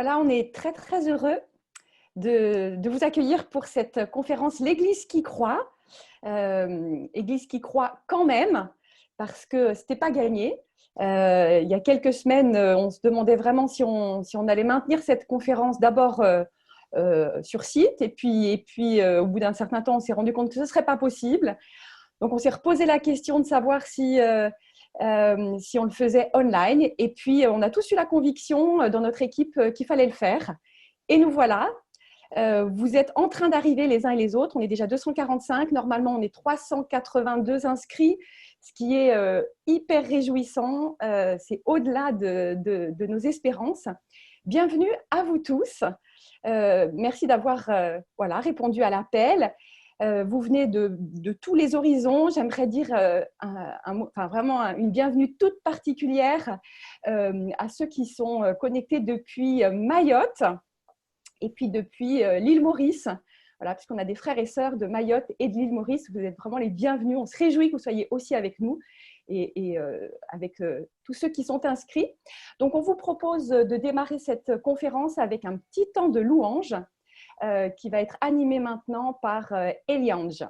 Voilà, on est très très heureux de vous accueillir pour cette conférence L'Église qui croit. Église qui croit quand même, parce que ce n'était pas gagné. Il y a quelques semaines, on se demandait vraiment si on allait maintenir cette conférence d'abord sur site, et puis au bout d'un certain temps, on s'est rendu compte que ce ne serait pas possible. Donc, on s'est reposé la question de savoir si on le faisait online. Et puis, on a tous eu la conviction dans notre équipe qu'il fallait le faire. Et nous voilà. Vous êtes en train d'arriver les uns et les autres. On est déjà 245. Normalement, on est 382 inscrits, ce qui est hyper réjouissant. C'est au-delà de nos espérances. Bienvenue à vous tous. Merci d'avoir répondu à l'appel. Vous venez de tous les horizons. J'aimerais dire vraiment une bienvenue toute particulière à ceux qui sont connectés depuis Mayotte et puis depuis l'île Maurice. Voilà, puisqu'on a des frères et sœurs de Mayotte et de l'île Maurice. Vous êtes vraiment les bienvenus. On se réjouit que vous soyez aussi avec nous et avec tous ceux qui sont inscrits. Donc, on vous propose de démarrer cette conférence avec un petit temps de louange qui va être animé maintenant par Eliange.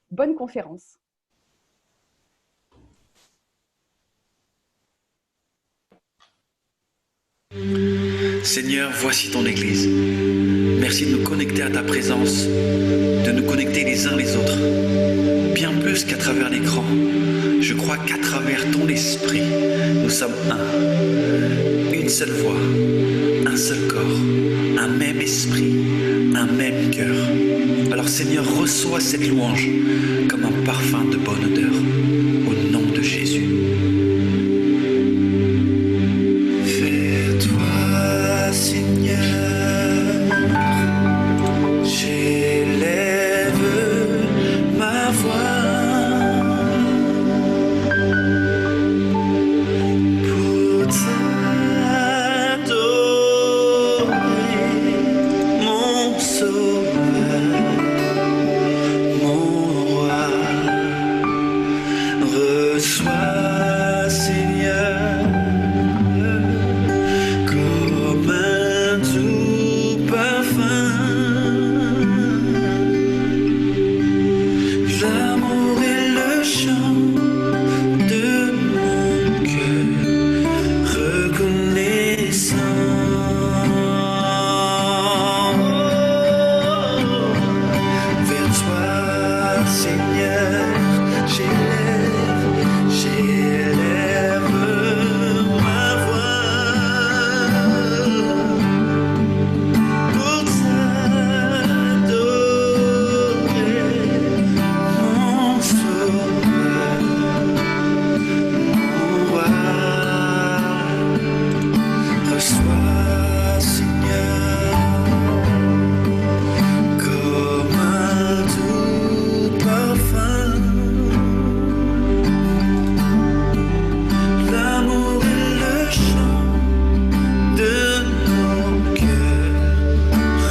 Bonne conférence. Seigneur, voici ton Église. Merci de nous connecter à ta présence, de nous connecter les uns les autres. Bien plus qu'à travers l'écran, je crois qu'à travers ton esprit, nous sommes un. Une seule voix, un seul corps, un même esprit, un même cœur. Alors Seigneur, reçois cette louange comme un parfum de bonne odeur, au nom de Jésus. Vers toi, Seigneur, j'élève ma voix pour t'adorer, mon sauveur, mon roi. Reçois, Seigneur, comme un doux parfum, l'amour et le chant de mon cœur reconnaissant. Vers toi, Seigneur, j'élève ma voix pour t'adorer, mon sauveur, mon roi. Reçois, Seigneur, comme un doux parfum, l'amour et le chant de mon cœur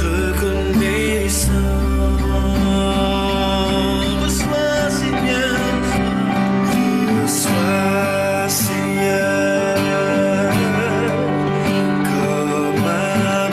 reconnaissant. Reçois, Seigneur, reçois, Seigneur, comme un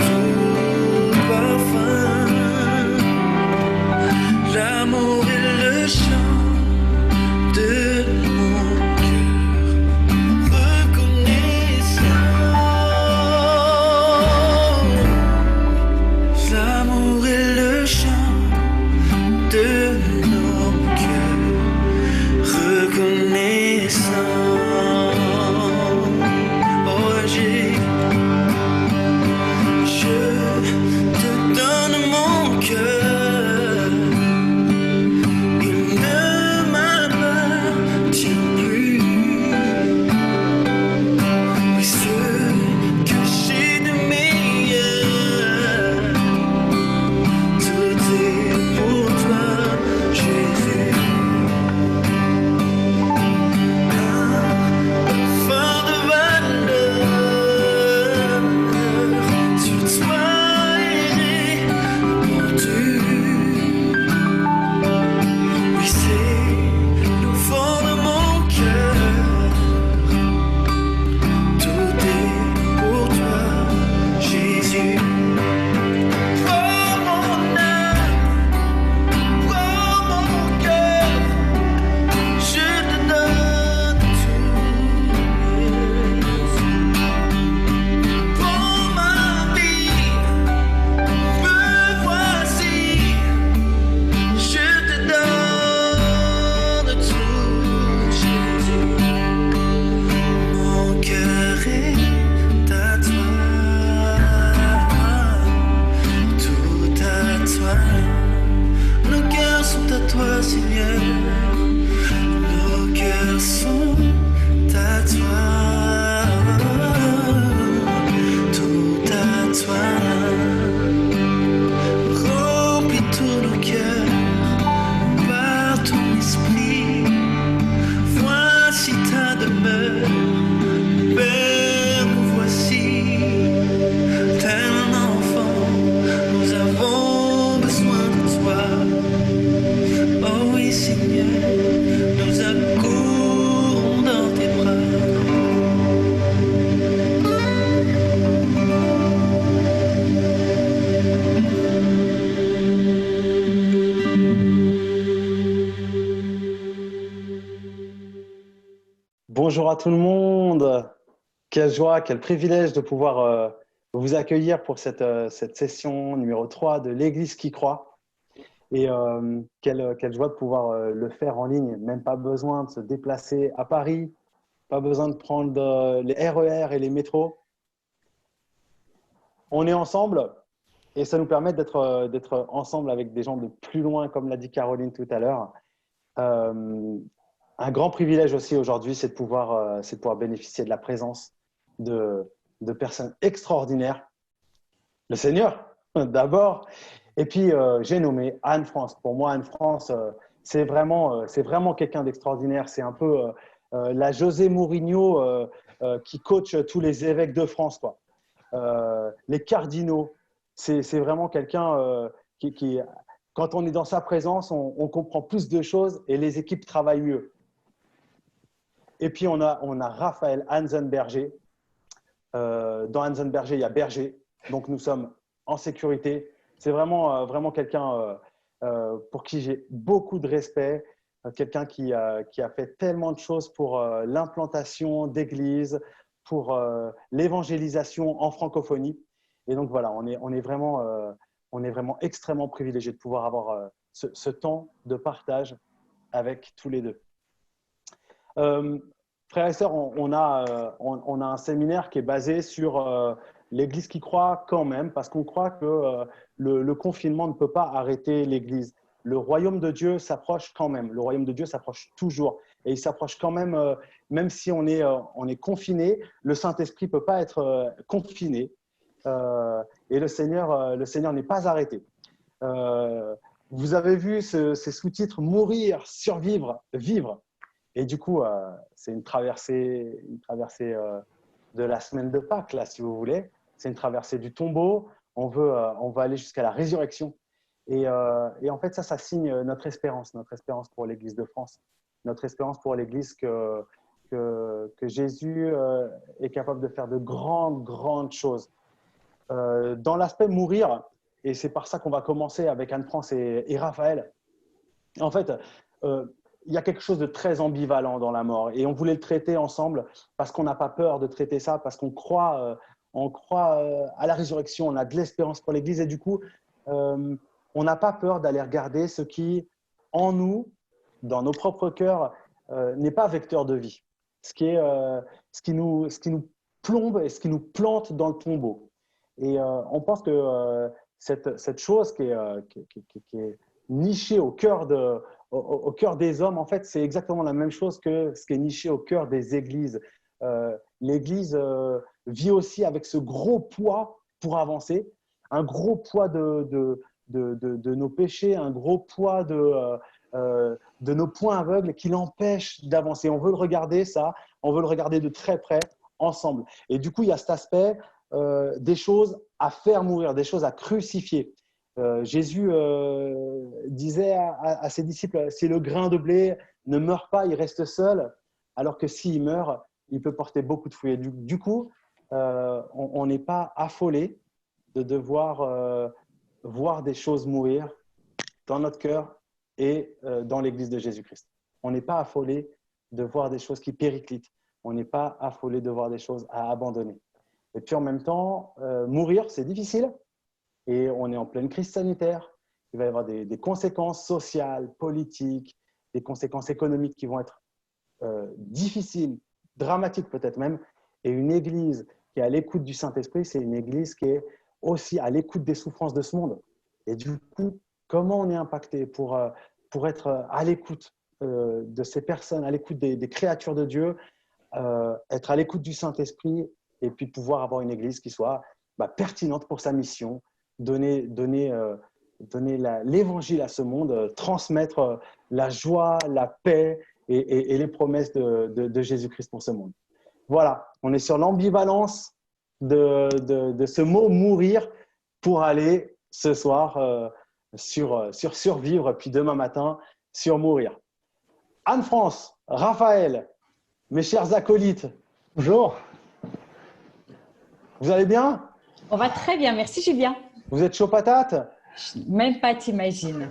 toi. Remplis tous nos cœurs par ton esprit. Voici ta demeure, Père, nous voici. Tel un enfant, nous avons besoin de toi. Oh oui, Seigneur, nous accourons dans tes bras. Bonjour à tout le monde. Quelle joie, quel privilège de pouvoir vous accueillir pour cette session numéro 3 de l'Église qui croit. Et quelle joie de pouvoir le faire en ligne. Même pas besoin de se déplacer à Paris, pas besoin de prendre les RER et les métros. On est ensemble et ça nous permet d'être ensemble avec des gens de plus loin, comme l'a dit Caroline tout à l'heure. Un grand privilège aussi aujourd'hui, c'est de pouvoir bénéficier de la présence de personnes extraordinaires. Le Seigneur, d'abord. Et puis, j'ai nommé Anne-France. Pour moi, Anne-France, c'est vraiment quelqu'un d'extraordinaire. C'est un peu la José Mourinho qui coach tous les évêques de France, quoi. Les cardinaux. C'est vraiment quelqu'un qui, quand on est dans sa présence, on comprend plus de choses et les équipes travaillent mieux. Et puis, on a Raphaël Hansenberger. Dans Hansenberger, il y a Berger. Donc, nous sommes en sécurité. C'est vraiment quelqu'un pour qui j'ai beaucoup de respect. Quelqu'un qui a fait tellement de choses pour l'implantation d'églises, pour l'évangélisation en francophonie. Et donc, voilà, on est vraiment extrêmement privilégié de pouvoir avoir ce temps de partage avec tous les deux. Frères et sœurs, on a un séminaire qui est basé sur l'Église qui croit quand même, parce qu'on croit que le confinement ne peut pas arrêter l'Église. Le royaume de Dieu s'approche quand même. Le royaume de Dieu s'approche toujours. Et il s'approche quand même, même si on est confiné, le Saint-Esprit ne peut pas être confiné. Et le Seigneur n'est pas arrêté. Vous avez vu ces sous-titres « Mourir, survivre, vivre ». Et du coup, c'est une traversée de la semaine de Pâques, là, si vous voulez. C'est une traversée du tombeau. On va aller jusqu'à la résurrection. Et en fait, ça signe notre espérance pour l'Église de France, notre espérance pour l'Église que Jésus est capable de faire de grandes choses. Dans l'aspect mourir, et c'est par ça qu'on va commencer avec Anne-France et Raphaël, en fait, il y a quelque chose de très ambivalent dans la mort et on voulait le traiter ensemble parce qu'on n'a pas peur de traiter ça, parce qu'on croit à la résurrection, on a de l'espérance pour l'Église et du coup, on n'a pas peur d'aller regarder ce qui, en nous, dans nos propres cœurs, n'est pas vecteur de vie, ce qui nous plombe et ce qui nous plante dans le tombeau. Et on pense que cette chose qui est nichée au cœur des hommes, en fait, c'est exactement la même chose que ce qui est niché au cœur des églises. L'Église vit aussi avec ce gros poids pour avancer, un gros poids de nos péchés, un gros poids de nos points aveugles qui l'empêchent d'avancer. On veut le regarder, ça, on veut le regarder de très près, ensemble. Et du coup, il y a cet aspect des choses à faire mourir, des choses à crucifier. Jésus disait à ses disciples, si le grain de blé ne meurt pas, il reste seul, alors que s'il meurt, il peut porter beaucoup de fruits. Et du coup, on n'est pas affolé de devoir voir des choses mourir dans notre cœur et dans l'Église de Jésus-Christ. On n'est pas affolé de voir des choses qui périclitent. On n'est pas affolé de voir des choses à abandonner. Et puis en même temps, mourir, c'est difficile. Et on est en pleine crise sanitaire. Il va y avoir des conséquences sociales, politiques, des conséquences économiques qui vont être difficiles, dramatiques peut-être même. Et une Église qui est à l'écoute du Saint-Esprit, c'est une Église qui est aussi à l'écoute des souffrances de ce monde. Et du coup, comment on est impacté pour être à l'écoute de ces personnes, à l'écoute des créatures de Dieu, être à l'écoute du Saint-Esprit et puis pouvoir avoir une Église qui soit pertinente pour sa mission, donner l'évangile à ce monde, transmettre la joie, la paix et les promesses de Jésus-Christ pour ce monde. Voilà, on est sur l'ambivalence de ce mot mourir pour aller ce soir sur survivre, puis demain matin sur mourir. Anne-France, Raphaël, mes chers acolytes, bonjour. Vous allez bien? On va très bien, merci Julien. Vous êtes chaud patate? Même pas t'imagines.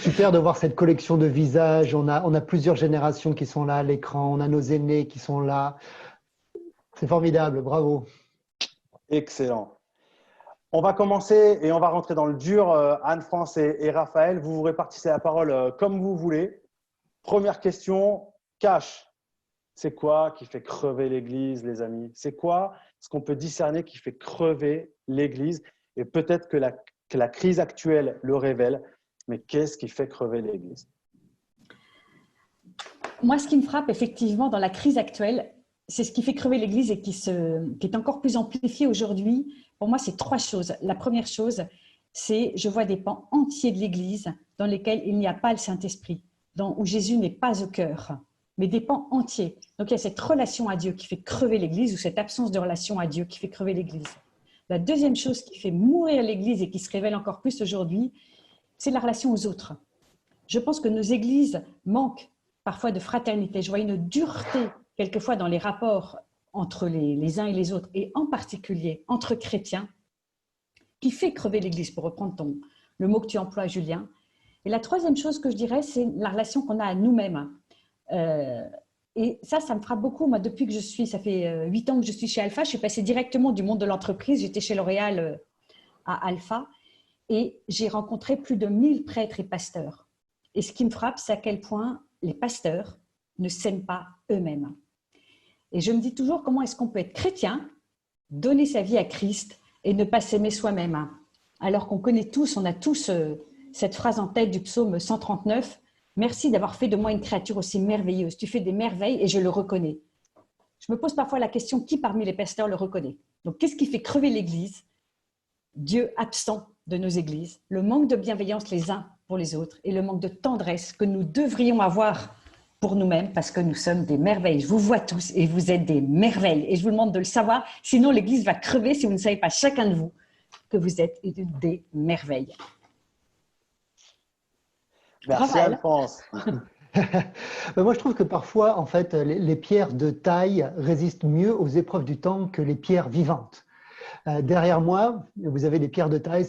Super de voir cette collection de visages. On a plusieurs générations qui sont là à l'écran. On a nos aînés qui sont là. C'est formidable, bravo. Excellent. On va commencer et on va rentrer dans le dur. Anne-France et Raphaël, vous vous répartissez la parole comme vous voulez. Première question, Cash. C'est quoi qui fait crever l'Église, les amis? C'est quoi ce qu'on peut discerner qui fait crever l'Église? Et peut-être que la crise actuelle le révèle, mais qu'est-ce qui fait crever l'Église? Moi, ce qui me frappe effectivement dans la crise actuelle, c'est ce qui fait crever l'Église et qui est encore plus amplifié aujourd'hui. Pour moi, c'est trois choses. La première chose, c'est je vois des pans entiers de l'Église dans lesquels il n'y a pas le Saint-Esprit, où Jésus n'est pas au cœur, mais des pans entiers. Donc, il y a cette relation à Dieu qui fait crever l'Église ou cette absence de relation à Dieu qui fait crever l'Église. La deuxième chose qui fait mourir l'Église et qui se révèle encore plus aujourd'hui, c'est la relation aux autres. Je pense que nos églises manquent parfois de fraternité. Je vois une dureté quelquefois dans les rapports entre les uns et les autres, et en particulier entre chrétiens, qui fait crever l'Église, pour reprendre le mot que tu emploies, Julien. Et la troisième chose que je dirais, c'est la relation qu'on a à nous-mêmes. Et ça me frappe beaucoup. Moi, depuis que ça fait 8 ans que je suis chez Alpha, je suis passée directement du monde de l'entreprise. J'étais chez L'Oréal à Alpha et j'ai rencontré plus de 1000 prêtres et pasteurs. Et ce qui me frappe, c'est à quel point les pasteurs ne s'aiment pas eux-mêmes. Et je me dis toujours, comment est-ce qu'on peut être chrétien, donner sa vie à Christ et ne pas s'aimer soi-même? Alors qu'on connaît tous, on a tous cette phrase en tête du psaume 139, « Merci d'avoir fait de moi une créature aussi merveilleuse. Tu fais des merveilles et je le reconnais. » Je me pose parfois la question, qui parmi les pasteurs le reconnaît? Donc, qu'est-ce qui fait crever l'Église? Dieu absent de nos églises, le manque de bienveillance les uns pour les autres et le manque de tendresse que nous devrions avoir pour nous-mêmes parce que nous sommes des merveilles. Je vous vois tous et vous êtes des merveilles. Et je vous demande de le savoir, sinon l'Église va crever si vous ne savez pas, chacun de vous, que vous êtes des merveilles. Merci Alphonse. Moi, je trouve que parfois, en fait, les pierres de taille résistent mieux aux épreuves du temps que les pierres vivantes. Derrière moi, vous avez des pierres de taille.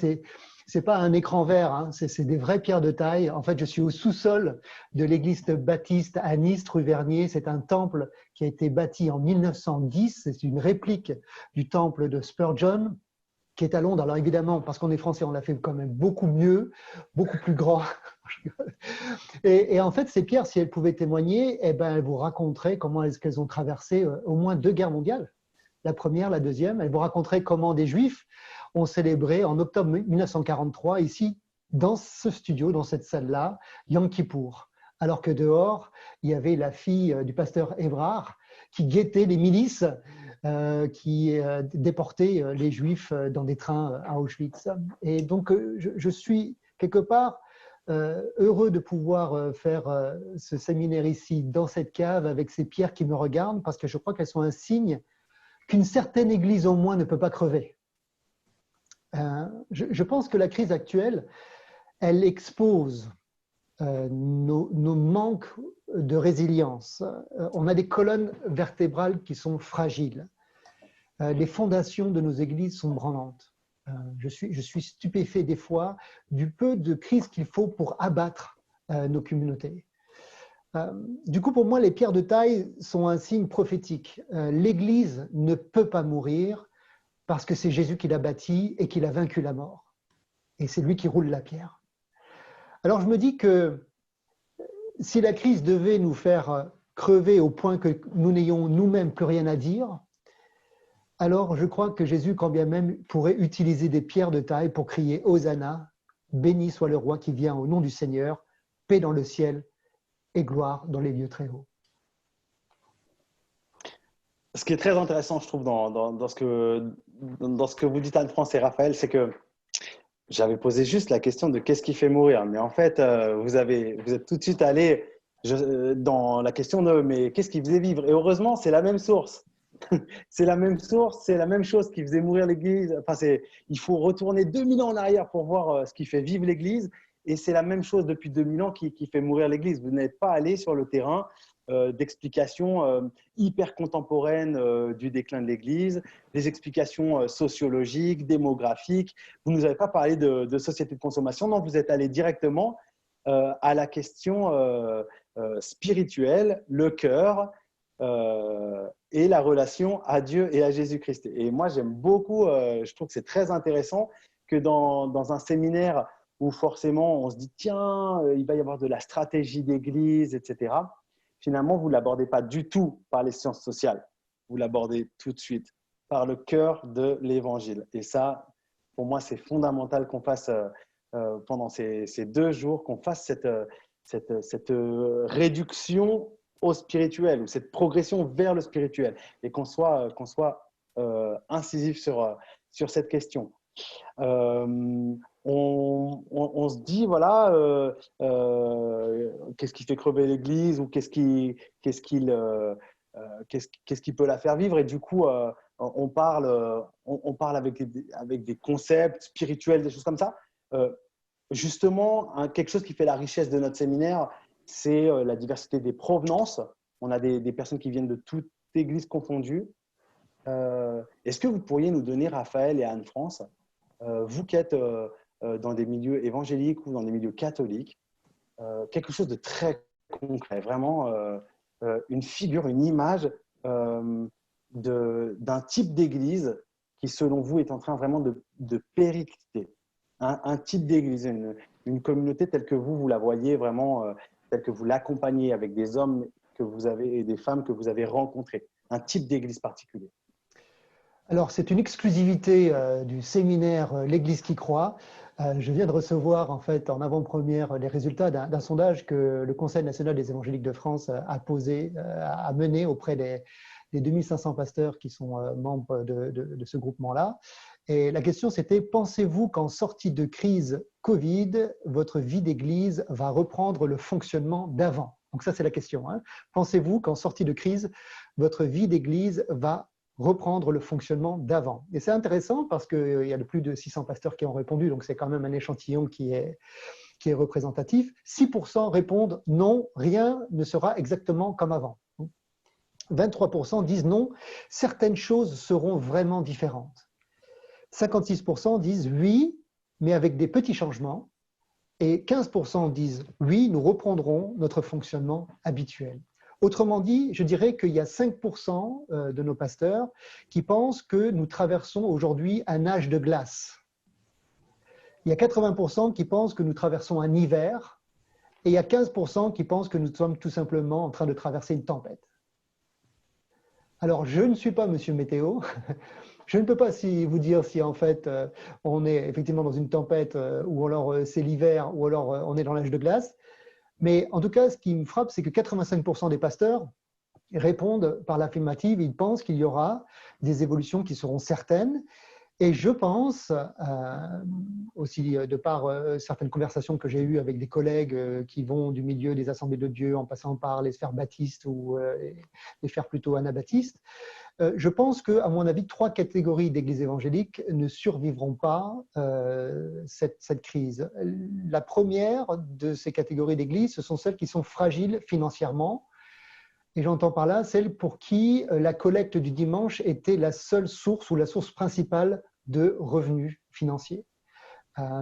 C'est pas un écran vert, hein, c'est des vraies pierres de taille. En fait, je suis au sous-sol de l'église baptiste à Nice, rue Vernier. C'est un temple qui a été bâti en 1910. C'est une réplique du temple de Spurgeon, qui est à Londres. Alors évidemment, parce qu'on est français, on l'a fait quand même beaucoup mieux, beaucoup plus grand. Et en fait, ces pierres, si elles pouvaient témoigner, eh ben, elles vous raconteraient comment est-ce qu'elles ont traversé au moins 2 guerres mondiales. La première, la deuxième. Elles vous raconteraient comment des Juifs ont célébré en octobre 1943, ici, dans ce studio, dans cette salle-là, Yom Kippour. Alors que dehors, il y avait la fille du pasteur Évrard qui guettait les milices qui déportaient les Juifs dans des trains à Auschwitz. Et donc, je suis quelque part heureux de pouvoir faire ce séminaire ici, dans cette cave, avec ces pierres qui me regardent, parce que je crois qu'elles sont un signe qu'une certaine église au moins ne peut pas crever. Je pense que la crise actuelle, elle expose nos manques de résilience. On a des colonnes vertébrales qui sont fragiles. Les fondations de nos églises sont branlantes. Je suis stupéfait des fois du peu de crise qu'il faut pour abattre nos communautés. Du coup, pour moi, les pierres de taille sont un signe prophétique. L'Église ne peut pas mourir parce que c'est Jésus qui l'a bâtie et qui a vaincu la mort. Et c'est lui qui roule la pierre. Alors je me dis que si la crise devait nous faire crever au point que nous n'ayons nous-mêmes plus rien à dire, alors je crois que Jésus, quand bien même, pourrait utiliser des pierres de taille pour crier « Hosanna, béni soit le roi qui vient au nom du Seigneur, paix dans le ciel et gloire dans les lieux très hauts ». Ce qui est très intéressant, je trouve, dans ce que vous dites, Anne-France et Raphaël, c'est que j'avais posé juste la question de qu'est-ce qui fait mourir. Mais en fait, vous êtes tout de suite allé dans la question de mais qu'est-ce qui faisait vivre? Et heureusement, c'est la même source. C'est la même source, c'est la même chose qui faisait mourir l'Église. Enfin, il faut retourner 2000 ans en arrière pour voir ce qui fait vivre l'Église. Et c'est la même chose depuis 2000 ans qui fait mourir l'Église. Vous n'êtes pas allé sur le terrain d'explications hyper contemporaines du déclin de l'Église, des explications sociologiques, démographiques. Vous ne nous avez pas parlé de société de consommation, non, vous êtes allé directement à la question spirituelle, le cœur et la relation à Dieu et à Jésus-Christ. Et moi, j'aime beaucoup, je trouve que c'est très intéressant que dans un séminaire où forcément on se dit tiens, il va y avoir de la stratégie d'église, etc. Finalement, vous ne l'abordez pas du tout par les sciences sociales. Vous l'abordez tout de suite par le cœur de l'évangile. Et ça, pour moi, c'est fondamental qu'on fasse pendant ces 2 jours, qu'on fasse cette réduction au spirituel ou cette progression vers le spirituel et qu'on soit incisif sur cette question. On se dit, voilà, qu'est-ce qui fait crever l'Église ou qu'est-ce qui peut la faire vivre? Et du coup, on parle avec des concepts spirituels, des choses comme ça. Justement, quelque chose qui fait la richesse de notre séminaire, c'est la diversité des provenances. On a des personnes qui viennent de toute Église confondue. Est-ce que vous pourriez nous donner, Raphaël et Anne-France, vous qui êtes dans des milieux évangéliques ou dans des milieux catholiques, quelque chose de très concret, vraiment une figure, une image d'un type d'église qui, selon vous, est en train vraiment de péricliter. Un type d'église, une communauté telle que vous la voyez vraiment, telle que vous l'accompagnez avec des hommes que vous avez et des femmes que vous avez rencontrés. Un type d'église particulier. Alors, c'est une exclusivité du séminaire L'Église qui croit. Je viens de recevoir en fait en avant-première les résultats d'un sondage que le Conseil national des évangéliques de France a mené auprès des 2500 pasteurs qui sont membres de ce groupement-là. Et la question c'était, pensez-vous qu'en sortie de crise Covid, votre vie d'église va reprendre le fonctionnement d'avant? Donc ça c'est la question. Hein. Pensez-vous qu'en sortie de crise, votre vie d'église va reprendre le fonctionnement d'avant? Et c'est intéressant parce qu'il y a plus de 600 pasteurs qui ont répondu, donc c'est quand même un échantillon qui est représentatif. 6% répondent non, rien ne sera exactement comme avant. 23% disent non, certaines choses seront vraiment différentes. 56% disent oui, mais avec des petits changements. Et 15% disent oui, nous reprendrons notre fonctionnement habituel. Autrement dit, je dirais qu'il y a 5% de nos pasteurs qui pensent que nous traversons aujourd'hui un âge de glace. Il y a 80% qui pensent que nous traversons un hiver et il y a 15% qui pensent que nous sommes tout simplement en train de traverser une tempête. Alors, je ne suis pas Monsieur Météo. Je ne peux pas vous dire si en fait on est effectivement dans une tempête ou alors c'est l'hiver ou alors on est dans l'âge de glace. Mais en tout cas, ce qui me frappe, c'est que 85% des pasteurs répondent par l'affirmative. Ils pensent qu'il y aura des évolutions qui seront certaines. Et je pense, aussi de par certaines conversations que j'ai eues avec des collègues qui vont du milieu des assemblées de Dieu en passant par les sphères baptistes ou les sphères plutôt anabaptistes, je pense qu'à mon avis, 3 catégories d'églises évangéliques ne survivront pas cette crise. La première de ces catégories d'églises, ce sont celles qui sont fragiles financièrement. Et j'entends par là celles pour qui la collecte du dimanche était la seule source ou la source principale de revenus financiers.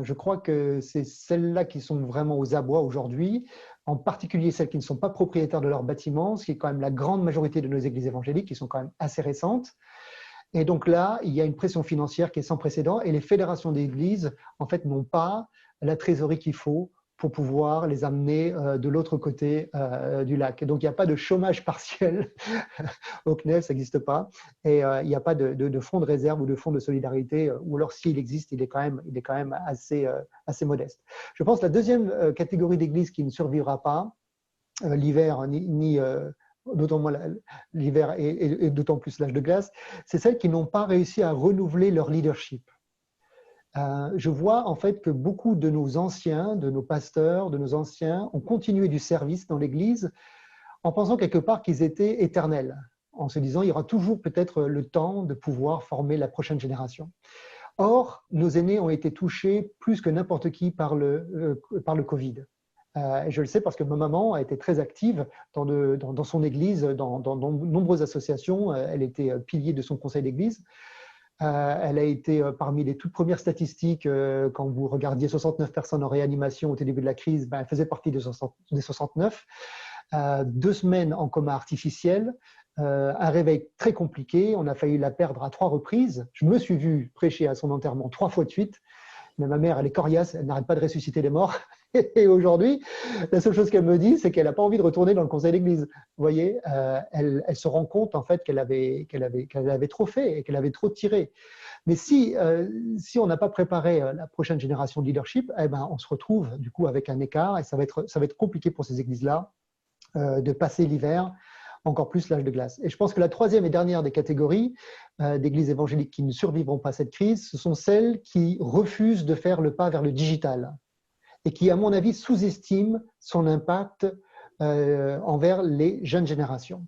Je crois que c'est celles-là qui sont vraiment aux abois aujourd'hui, en particulier celles qui ne sont pas propriétaires de leur bâtiment, ce qui est quand même la grande majorité de nos églises évangéliques, qui sont quand même assez récentes. Et donc là, il y a une pression financière qui est sans précédent et les fédérations d'églises, en fait, n'ont pas la trésorerie qu'il faut pour pouvoir les amener de l'autre côté du lac. Et donc, il n'y a pas de chômage partiel au CNEF, ça n'existe pas. Et il n'y a pas de fonds de réserve ou de fonds de solidarité, ou alors s'il existe, il est quand même assez modeste. Je pense que la deuxième catégorie d'églises qui ne survivra pas l'hiver ni d'autant moins l'hiver et d'autant plus l'âge de glace, c'est celles qui n'ont pas réussi à renouveler leur leadership. Je vois en fait que beaucoup de nos anciens, de nos pasteurs, de nos anciens ont continué du service dans l'Église en pensant quelque part qu'ils étaient éternels, en se disant il y aura toujours peut-être le temps de pouvoir former la prochaine génération. Or, nos aînés ont été touchés plus que n'importe qui par le Covid. Et je le sais parce que ma maman a été très active dans son église, dans de nombreuses associations. Elle était pilier de son conseil d'église. Elle a été parmi les toutes premières statistiques, quand vous regardiez 69 personnes en réanimation au début de la crise, elle faisait partie des 69. 2 semaines en coma artificiel, un réveil très compliqué. On a failli la perdre à 3 reprises. Je me suis vu prêcher à son enterrement 3 fois de suite. Mais ma mère, elle est coriace, elle n'arrête pas de ressusciter les morts. Et aujourd'hui, la seule chose qu'elle me dit, c'est qu'elle n'a pas envie de retourner dans le conseil d'église. Vous voyez, elle se rend compte en fait qu'elle avait trop fait et qu'elle avait trop tiré. Mais si on n'a pas préparé la prochaine génération de leadership, eh ben, on se retrouve du coup avec un écart et ça va être compliqué pour ces églises-là de passer l'hiver, encore plus l'âge de glace. Et je pense que la troisième et dernière des catégories d'églises évangéliques qui ne survivront pas à cette crise, ce sont celles qui refusent de faire le pas vers le digital et qui, à mon avis, sous-estiment son impact envers les jeunes générations.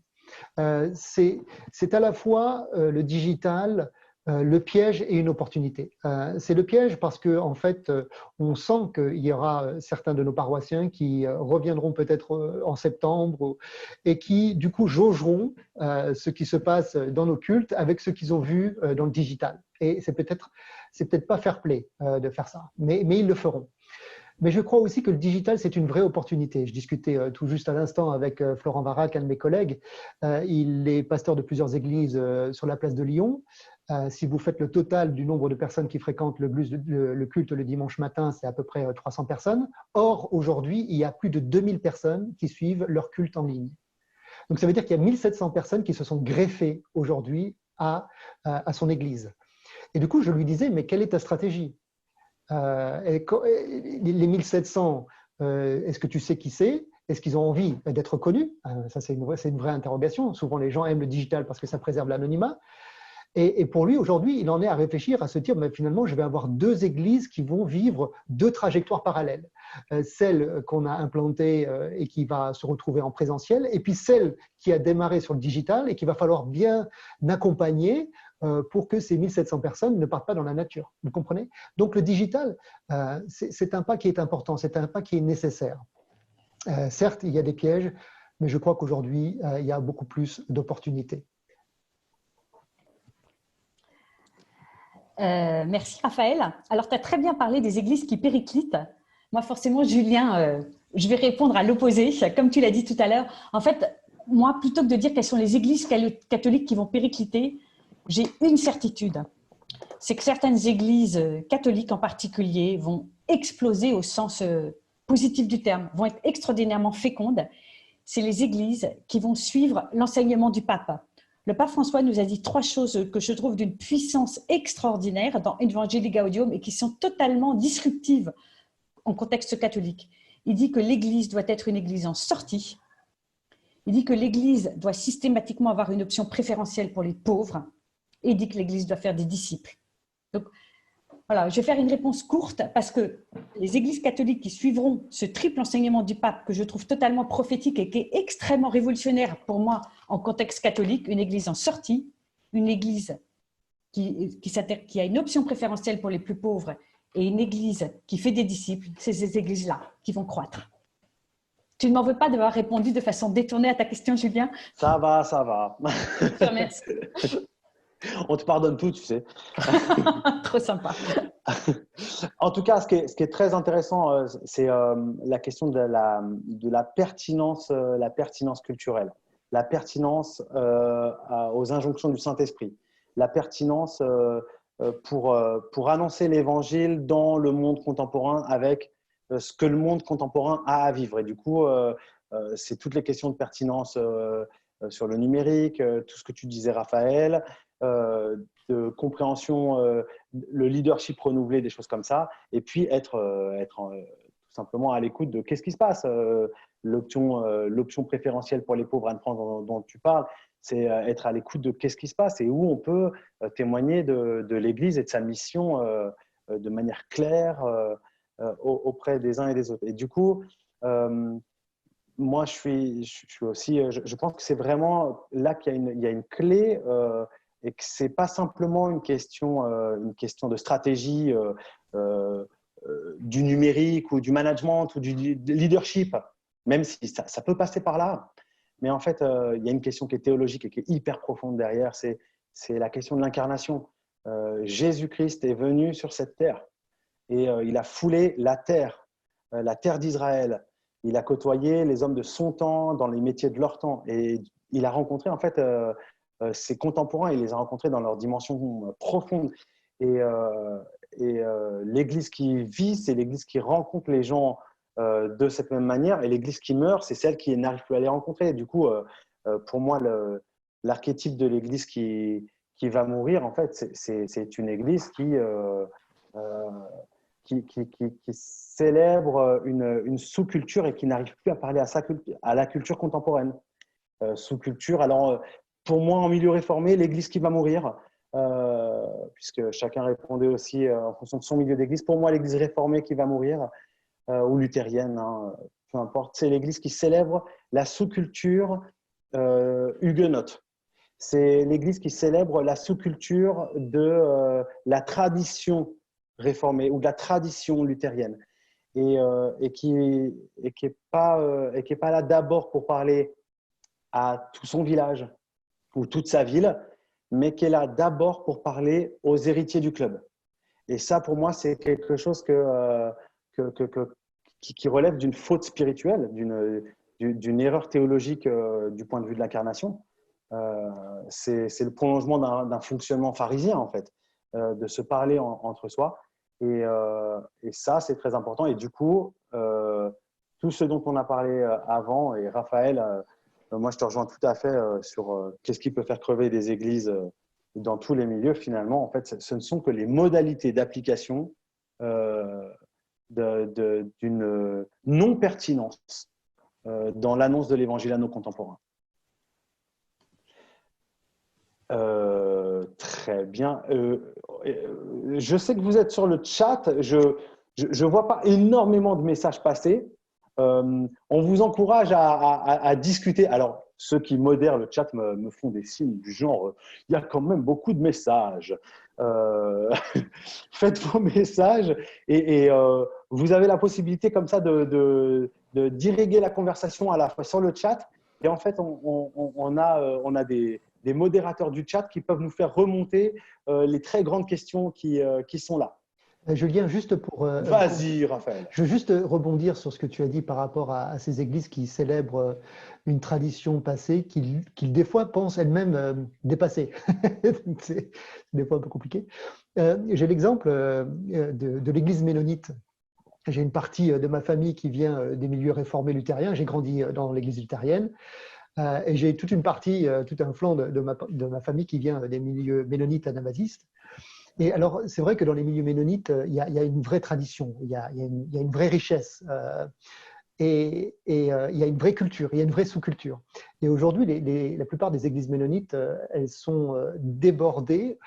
C'est à la fois le digital, le piège et une opportunité. C'est le piège parce que en fait, on sent qu'il y aura certains de nos paroissiens qui reviendront peut-être en septembre et qui, du coup, jaugeront ce qui se passe dans nos cultes avec ce qu'ils ont vu dans le digital. Et c'est peut-être pas fair-play de faire ça, mais ils le feront. Mais je crois aussi que le digital, c'est une vraie opportunité. Je discutais tout juste à l'instant avec Florent Varac, un de mes collègues. Il est pasteur de plusieurs églises sur la place de Lyon. Si vous faites le total du nombre de personnes qui fréquentent le culte le dimanche matin, c'est à peu près 300 personnes. Or, aujourd'hui, il y a plus de 2000 personnes qui suivent leur culte en ligne. Donc, ça veut dire qu'il y a 1700 personnes qui se sont greffées aujourd'hui à son église. Et du coup, je lui disais, mais quelle est ta stratégie ? Les 1700, est-ce que tu sais qui c'est? Est-ce qu'ils ont envie d'être connus? Ça, c'est une vraie interrogation. Souvent, les gens aiment le digital parce que ça préserve l'anonymat. Et pour lui, aujourd'hui, il en est à réfléchir, à se dire, mais finalement, je vais avoir 2 églises qui vont vivre 2 trajectoires parallèles. Celle qu'on a implantée et qui va se retrouver en présentiel, et puis celle qui a démarré sur le digital et qu'il va falloir bien accompagner pour que ces 1700 personnes ne partent pas dans la nature. Vous comprenez? Donc le digital, c'est un pas qui est important, c'est un pas qui est nécessaire. Certes, il y a des pièges, mais je crois qu'aujourd'hui, il y a beaucoup plus d'opportunités. Merci Raphaël. Alors, tu as très bien parlé des églises qui périclitent. Moi, forcément, Julien, je vais répondre à l'opposé, comme tu l'as dit tout à l'heure. En fait, moi, plutôt que de dire quelles sont les églises catholiques qui vont péricliter, j'ai une certitude. C'est que certaines églises catholiques en particulier vont exploser au sens positif du terme, vont être extraordinairement fécondes. C'est les églises qui vont suivre l'enseignement du pape. Le pape François nous a dit 3 choses que je trouve d'une puissance extraordinaire dans Evangelii Gaudium et qui sont totalement disruptives en contexte catholique. Il dit que l'Église doit être une Église en sortie. Il dit que l'Église doit systématiquement avoir une option préférentielle pour les pauvres. Et il dit que l'Église doit faire des disciples. Donc, voilà, je vais faire une réponse courte parce que les églises catholiques qui suivront ce triple enseignement du pape que je trouve totalement prophétique et qui est extrêmement révolutionnaire pour moi en contexte catholique, une église en sortie, une église qui a une option préférentielle pour les plus pauvres et une église qui fait des disciples, c'est ces églises-là qui vont croître. Tu ne m'en veux pas d'avoir répondu de façon détournée à ta question, Julien? Ça va, ça va. Je te remercie. On te pardonne tout, tu sais. Trop sympa. En tout cas, ce qui est très intéressant, c'est la question de la pertinence culturelle, la pertinence aux injonctions du Saint-Esprit, la pertinence pour annoncer l'Évangile dans le monde contemporain avec ce que le monde contemporain a à vivre. Et du coup, c'est toutes les questions de pertinence sur le numérique, tout ce que tu disais, Raphaël, de compréhension, le leadership renouvelé, des choses comme ça, et puis être tout simplement à l'écoute de qu'est-ce qui se passe. L'option préférentielle pour les pauvres, Anne-France, dont tu parles, c'est être à l'écoute de qu'est-ce qui se passe et où on peut témoigner de l'Église et de sa mission de manière claire auprès des uns et des autres. Et du coup, moi, je pense que c'est vraiment là qu'il y a une clé et que ce n'est pas simplement une question de stratégie du numérique ou du management ou du leadership, même si ça peut passer par là. Mais en fait, il y a une question qui est théologique et qui est hyper profonde derrière, c'est la question de l'incarnation. Jésus-Christ est venu sur cette terre et il a foulé la terre d'Israël. Il a côtoyé les hommes de son temps dans les métiers de leur temps et il a rencontré en fait ses contemporains, il les a rencontrés dans leur dimension profonde. Et l'Église qui vit, c'est l'Église qui rencontre les gens de cette même manière, et l'Église qui meurt, c'est celle qui n'arrive plus à les rencontrer. Du coup, pour moi, l'archétype de l'Église qui va mourir, en fait, c'est une Église qui célèbre une sous-culture et qui n'arrive plus à parler à la culture contemporaine. Sous-culture, alors pour moi, en milieu réformé, l'Église qui va mourir, puisque chacun répondait aussi en fonction de son milieu d'église. Pour moi, l'Église réformée qui va mourir, ou luthérienne, hein, peu importe, c'est l'Église qui célèbre la sous-culture huguenote. C'est l'Église qui célèbre la sous-culture de la tradition réformée ou de la tradition luthérienne, et qui n'est pas là d'abord pour parler à tout son village ou toute sa ville, mais qui est là d'abord pour parler aux héritiers du club. Et ça, pour moi, c'est quelque chose qui relève d'une faute spirituelle, d'une erreur théologique du point de vue de l'incarnation. C'est le prolongement d'un fonctionnement pharisien, en fait, de se parler entre soi. Et ça, c'est très important. Et du coup, tout ce dont on a parlé avant, et Raphaël, moi, je te rejoins tout à fait sur qu'est-ce qui peut faire crever des églises dans tous les milieux. Finalement, en fait, ce ne sont que les modalités d'application d'une non-pertinence dans l'annonce de l'évangile à nos contemporains. Très bien. Je sais que vous êtes sur le chat. Je vois pas énormément de messages passer. On vous encourage à discuter. Alors, ceux qui modèrent le chat me font des signes du genre il y a quand même beaucoup de messages. Faites vos messages et vous avez la possibilité comme ça d'irriguer la conversation à la fois sur le chat. Et en fait, on a des modérateurs du chat qui peuvent nous faire remonter les très grandes questions qui sont là. Julien, juste pour… Vas-y, Raphaël. Je veux juste rebondir sur ce que tu as dit par rapport à ces églises qui célèbrent une tradition passée, qui des fois pensent elles-mêmes dépasser. C'est des fois un peu compliqué. J'ai l'exemple de l'église ménonite. J'ai une partie de ma famille qui vient des milieux réformés luthériens. J'ai grandi dans l'église luthérienne. Et j'ai toute une partie, tout un flanc de ma famille qui vient des milieux ménonites anabaptistes. Et alors, c'est vrai que dans les milieux ménonites, il y a une vraie tradition, il y a une vraie richesse, et il y a une vraie culture, il y a une vraie sous-culture. Et aujourd'hui, la plupart des églises ménonites, elles sont débordées,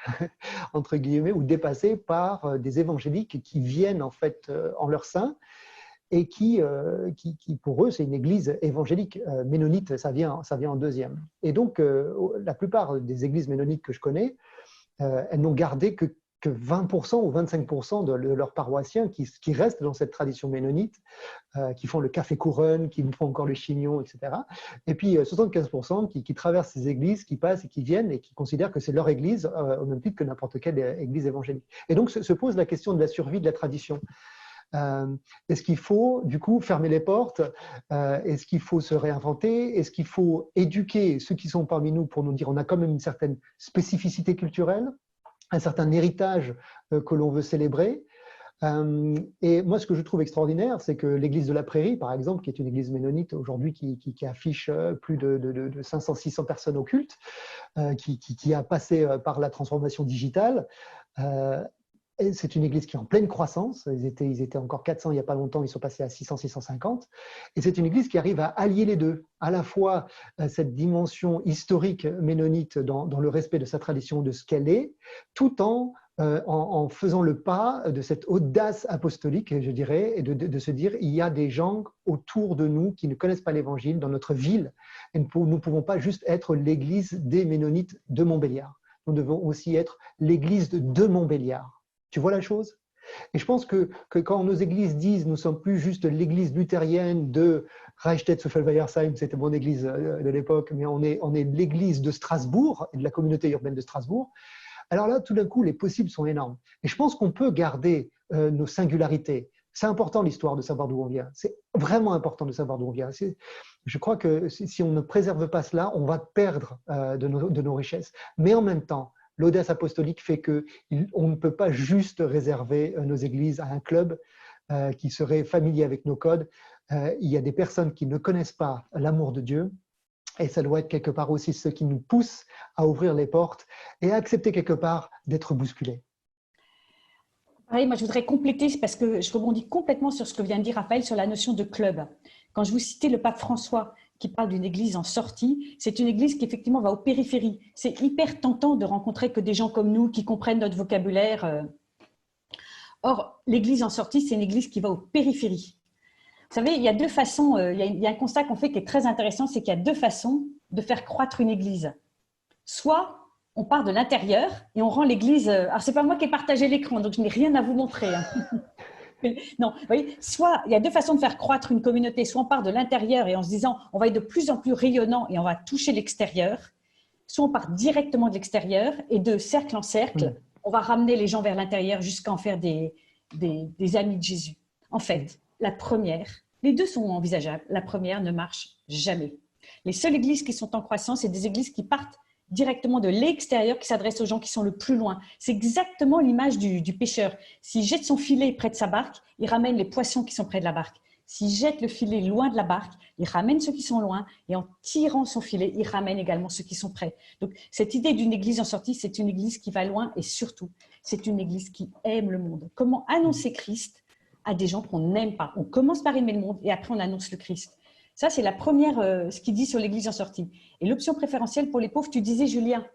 entre guillemets, ou dépassées par des évangéliques qui viennent en fait en leur sein, et qui pour eux, c'est une église évangélique. Ménonite, ça vient en deuxième. Et donc, la plupart des églises ménonites que je connais, elles n'ont gardé que 20% ou 25% de leurs paroissiens qui restent dans cette tradition ménonite, qui font le café couronne, qui font encore le chignon, etc. Et puis 75% qui traversent ces églises, qui passent et qui viennent et qui considèrent que c'est leur église au même titre que n'importe quelle église évangélique. Et donc se pose la question de la survie de la tradition. Est-ce qu'il faut du coup fermer les portes? Est-ce qu'il faut se réinventer? Est-ce qu'il faut éduquer ceux qui sont parmi nous pour nous dire on a quand même une certaine spécificité culturelle, un certain héritage que l'on veut célébrer? Et moi, ce que je trouve extraordinaire, c'est que l'église de la Prairie, par exemple, qui est une église ménonite aujourd'hui qui affiche plus de 500-600 personnes au culte, qui a passé par la transformation digitale, c'est une église qui est en pleine croissance. Ils étaient encore 400 il n'y a pas longtemps, ils sont passés à 600, 650. Et c'est une église qui arrive à allier les deux, à la fois cette dimension historique ménonite dans le respect de sa tradition, de ce qu'elle est, tout en faisant le pas de cette audace apostolique, je dirais, et de se dire, il y a des gens autour de nous qui ne connaissent pas l'Évangile dans notre ville. Et nous ne pouvons pas juste être l'église des Ménonites de Montbéliard. Nous devons aussi être l'église de Montbéliard. Tu vois la chose? Et je pense que quand nos églises disent, nous ne sommes plus juste l'église luthérienne de Reichstätt-Suffelweyersheim, c'était mon église de l'époque, mais on est l'église de Strasbourg, et de la communauté urbaine de Strasbourg. Alors là, tout d'un coup, les possibles sont énormes. Et je pense qu'on peut garder nos singularités. C'est important l'histoire de savoir d'où on vient. C'est vraiment important de savoir d'où on vient. Je crois que si on ne préserve pas cela, on va perdre de nos richesses. Mais en même temps, l'audace apostolique fait qu'on ne peut pas juste réserver nos églises à un club qui serait familier avec nos codes. Il y a des personnes qui ne connaissent pas l'amour de Dieu. Et ça doit être quelque part aussi ce qui nous pousse à ouvrir les portes et à accepter quelque part d'être bousculés. Pareil, moi je voudrais compléter parce que je rebondis complètement sur ce que vient de dire Raphaël sur la notion de club. Quand je vous citais le pape François qui parle d'une église en sortie, c'est une église qui effectivement va aux périphéries. C'est hyper tentant de rencontrer que des gens comme nous qui comprennent notre vocabulaire. Or, l'église en sortie, c'est une église qui va aux périphéries. Vous savez, il y a deux façons, il y a un constat qu'on fait qui est très intéressant, c'est qu'il y a deux façons de faire croître une église. Soit on part de l'intérieur et on rend l'église… Alors, ce n'est pas moi qui ai partagé l'écran, donc je n'ai rien à vous montrer. Hein. Non, vous voyez, soit il y a deux façons de faire croître une communauté, soit on part de l'intérieur et en se disant on va être de plus en plus rayonnant et on va toucher l'extérieur, soit on part directement de l'extérieur et de cercle en cercle, on va ramener les gens vers l'intérieur jusqu'à en faire des amis de Jésus. En fait, la première, les deux sont envisageables, la première ne marche jamais. Les seules églises qui sont en croissance, c'est des églises qui partent directement de l'extérieur, qui s'adressent aux gens qui sont le plus loin. C'est exactement l'image du pêcheur. S'il jette son filet près de sa barque, il ramène les poissons qui sont près de la barque. S'il jette le filet loin de la barque, il ramène ceux qui sont loin et en tirant son filet, il ramène également ceux qui sont près. Donc, cette idée d'une église en sortie, c'est une église qui va loin et surtout, c'est une église qui aime le monde. Comment annoncer Christ à des gens qu'on n'aime pas? On commence par aimer le monde et après on annonce le Christ. Ça, c'est la première, ce qu'il dit sur l'église en sortie. Et l'option préférentielle pour les pauvres, tu disais, Julien,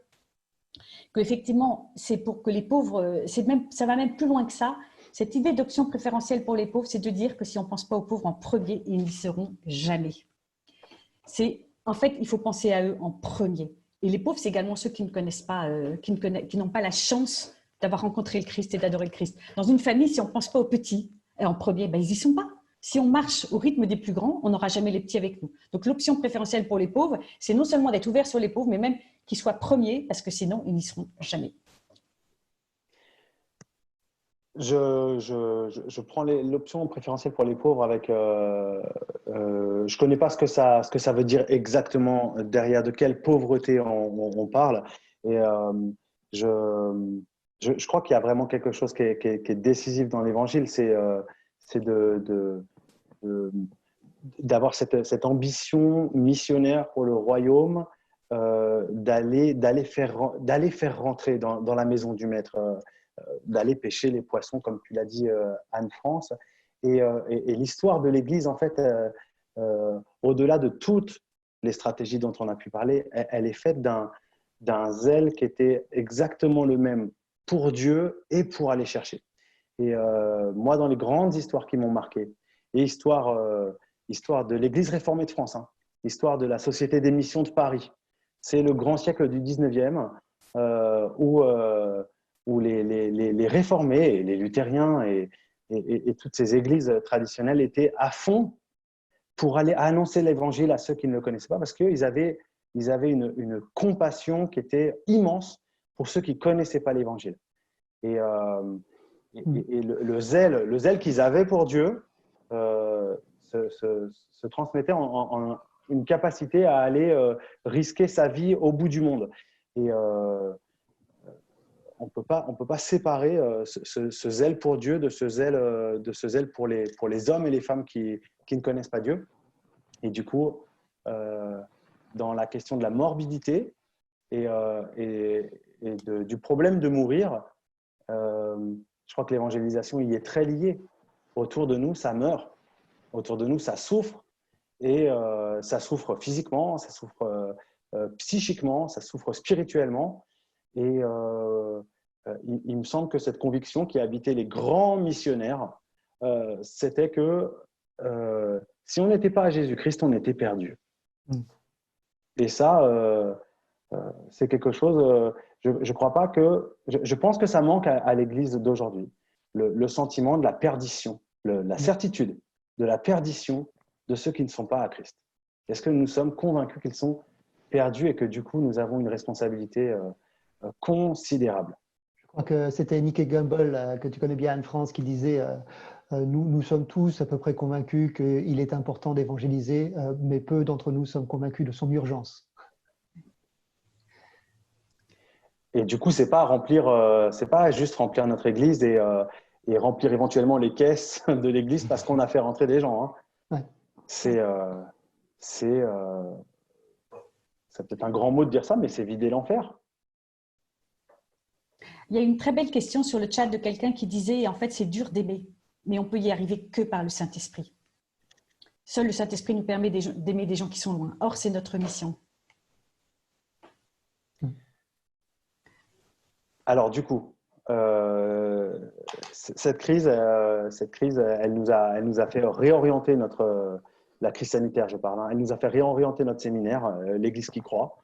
qu'effectivement, c'est pour que les pauvres, ça va même plus loin que ça. Cette idée d'option préférentielle pour les pauvres, c'est de dire que si on ne pense pas aux pauvres en premier, ils n'y seront jamais. En fait, il faut penser à eux en premier. Et les pauvres, c'est également ceux qui ne connaissent pas, qui n'ont pas la chance d'avoir rencontré le Christ et d'adorer le Christ. Dans une famille, si on ne pense pas aux petits en premier, ben, ils n'y sont pas. Si on marche au rythme des plus grands, on n'aura jamais les petits avec nous. Donc l'option préférentielle pour les pauvres, c'est non seulement d'être ouvert sur les pauvres, mais même qu'ils soient premiers, parce que sinon, ils n'y seront jamais. Je prends l'option préférentielle pour les pauvres avec… je connais pas ce que ça veut dire exactement, derrière de quelle pauvreté on parle. Et je crois qu'il y a vraiment quelque chose qui est décisif dans l'Évangile, c'est d'avoir cette ambition missionnaire pour le royaume, d'aller faire rentrer dans la maison du maître, d'aller pêcher les poissons, comme tu l'as dit, Anne-France. Et l'histoire de l'Église, en fait, au-delà de toutes les stratégies dont on a pu parler, elle est faite d'un zèle qui était exactement le même pour Dieu et pour aller chercher. Et moi, dans les grandes histoires qui m'ont marqué, et histoire de l'Église réformée de France, hein, histoire de la Société des missions de Paris, c'est le grand siècle du 19e où les réformés, les luthériens et toutes ces églises traditionnelles étaient à fond pour aller annoncer l'évangile à ceux qui ne le connaissaient pas, parce qu'ils avaient une compassion qui était immense pour ceux qui ne connaissaient pas l'évangile. Et le zèle qu'ils avaient pour Dieu se transmettait en une capacité à aller risquer sa vie au bout du monde. Et on peut pas séparer ce zèle pour Dieu de ce zèle pour les hommes et les femmes qui ne connaissent pas Dieu. Et du coup, dans la question de la morbidité et du problème de mourir, Je crois que l'évangélisation y est très liée. Autour de nous, ça meurt. Autour de nous, ça souffre. Et ça souffre physiquement, ça souffre psychiquement, ça souffre spirituellement. Et il me semble que cette conviction qui a habité les grands missionnaires, c'était que si on n'était pas à Jésus-Christ, on était perdu. Et ça, c'est quelque chose, je crois pas que… Je pense que ça manque à l'Église d'aujourd'hui. Le sentiment de la perdition, la certitude de la perdition de ceux qui ne sont pas à Christ. Est-ce que nous sommes convaincus qu'ils sont perdus et que du coup, nous avons une responsabilité considérable? Je crois que c'était Nicky Gumbel, que tu connais bien, Anne-France, qui disait nous sommes tous à peu près convaincus qu'il est important d'évangéliser, mais peu d'entre nous sommes convaincus de son urgence. Et du coup, c'est pas juste remplir notre église et remplir éventuellement les caisses de l'église parce qu'on a fait rentrer des gens. Hein. Ouais. C'est peut-être un grand mot de dire ça, mais c'est vider l'enfer. Il y a une très belle question sur le chat de quelqu'un qui disait en fait c'est dur d'aimer, mais on peut y arriver que par le Saint-Esprit. Seul le Saint-Esprit nous permet d'aimer des gens qui sont loin. Or, c'est notre mission. Alors du coup, cette crise, elle nous a fait réorienter la crise sanitaire, je parle. Hein, elle nous a fait réorienter notre séminaire, l'Église qui croit,